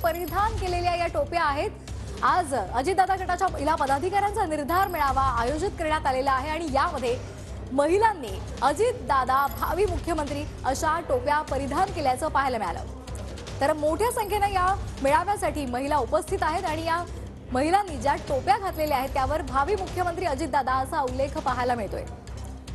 परिधान केलेल्या या टोप्या आहेत। आज अजितदादा गटाच्या महिला पदाधिकाऱ्यांचा निर्धार मेळावा आयोजित करण्यात आलेला आहे आणि यामध्ये महिलांनी अजितदादा भावी मुख्यमंत्री अशा टोप्या परिधान केल्याचं पाहायला मिळालं। तर मोठ्या संख्येने या मेळाव्यासाठी महिला उपस्थित आहेत आणि या महिलांनी ज्या टोप्या घातलेल्या आहेत त्यावर भावी मुख्यमंत्री अजितदादा असा उल्लेख पाहायला मिळतोय।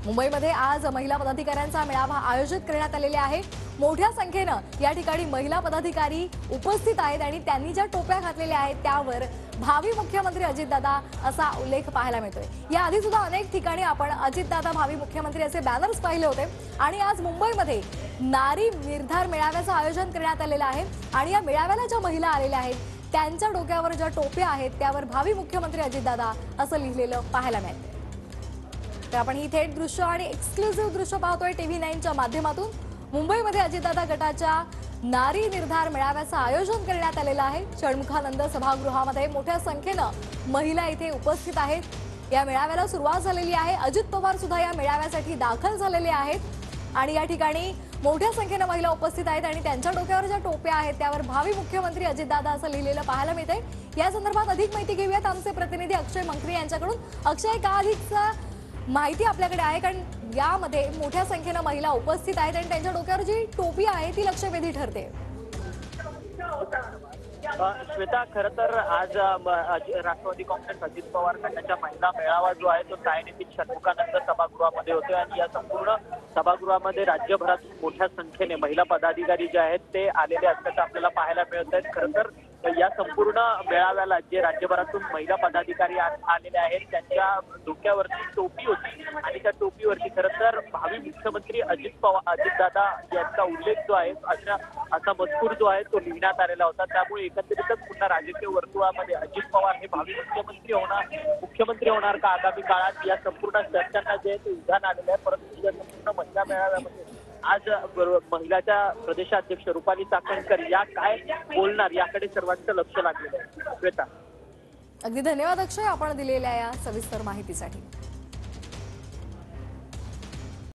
मुंबईमध्ये आज महिला पदाधिकाऱ्यांचा मेळावा आयोजित करण्यात आलेला आहे। मोठ्या संख्येने या ठिकाणी महिला पदाधिकारी उपस्थित आहेत आणि त्यांनी ज्या टोप्या घातलेल्या आहेत त्यावर भावी मुख्यमंत्री अजितदादा असा उल्लेख पाहायला मिळतोय। याआधी सुद्धा अनेक ठिकाणी आपण अजितदादा भावी मुख्यमंत्री असे बॅनर्स पाहिले होते आणि आज मुंबईमध्ये नारी निर्धार मेळाव्याचं आयोजन करण्यात आलेलं आहे आणि या मेळाव्याला ज्या महिला आलेल्या आहेत त्यांच्या डोक्यावर ज्या टोप्या आहेत त्यावर भावी मुख्यमंत्री अजितदादा असं लिहिलेलं पाहायला मिळतंय। तर आपण ही थेट दृश्य आणि एक्सक्लुझिव्ह दृश्य पाहतोय TV9 च्या माध्यमातून। मुंबईमध्ये अजितदादा गटाच्या नारी निर्धार मेळाव्याचं आयोजन करण्यात आलेलं आहे। षण्मुखानंद सभागृहामध्ये मोठ्या संख्येने महिला इथे उपस्थित आहेत। या मेळाव्याला सुरुवात झालेली आहे। अजित पवार सुद्धा या मेळाव्यासाठी दाखल झालेले आहेत आणि या ठिकाणी मोठ्या संख्येने महिला उपस्थित आहेत आणि त्यांच्या डोक्यावर ज्या टोप्या आहेत त्यावर भावी मुख्यमंत्री अजितदादा असं लिहिलेलं पाहायला मिळतंय। या संदर्भात अधिक माहिती घेऊयात आमचे प्रतिनिधी अक्षय मंत्री यांच्याकडून। अक्षय, का अधिकचा माहिती आपल्याकडे आहे, कारण यामध्ये मोठ्या संख्येने महिला उपस्थित आहेत आणि त्यांच्या डोक्यावर जी टोपी आहे ती लक्षवेधी ठरते। श्वेता, खरं तर आज राष्ट्रवादी काँग्रेस अजित पवार गटाच्या महिला मेळावा जो आहे तो सायनेतील षण्मुखानंद सभागृहामध्ये होतोय आणि या संपूर्ण सभागृहामध्ये राज्यभरातून मोठ्या संख्येने महिला पदाधिकारी जे आहेत ते आलेले असल्याचं आपल्याला पाहायला मिळत आहे। खरं तर या संपूर्ण मेळाव्याला जे राज्यभरातून महिला पदाधिकारी आलेले आहेत त्यांच्या डोक्यावरती टोपी होती आणि त्या टोपीवरती खरं तर भावी मुख्यमंत्री अजितदादा यांचा उल्लेख जो आहे असा मजकूर जो आहे तो लिहिण्यात आलेला होता। त्यामुळे एकंदरीतच पुन्हा राजकीय वर्तुळामध्ये अजित पवार हे भावी मुख्यमंत्री होणार का आगामी काळात, या संपूर्ण चर्चांना जे आहे ते उधाण आलेलं आहे। परंतु या संपूर्ण महिला मेळाव्यामध्ये आज महिलाच्या प्रदेशाध्यक्ष रुपाली चाकणकर या काय बोलणार याकडे सर्वांचं लक्ष लागलेलं आहे। श्वेता, अगदी धन्यवाद अक्षय आपण दिलेल्या या सविस्तर माहितीसाठी।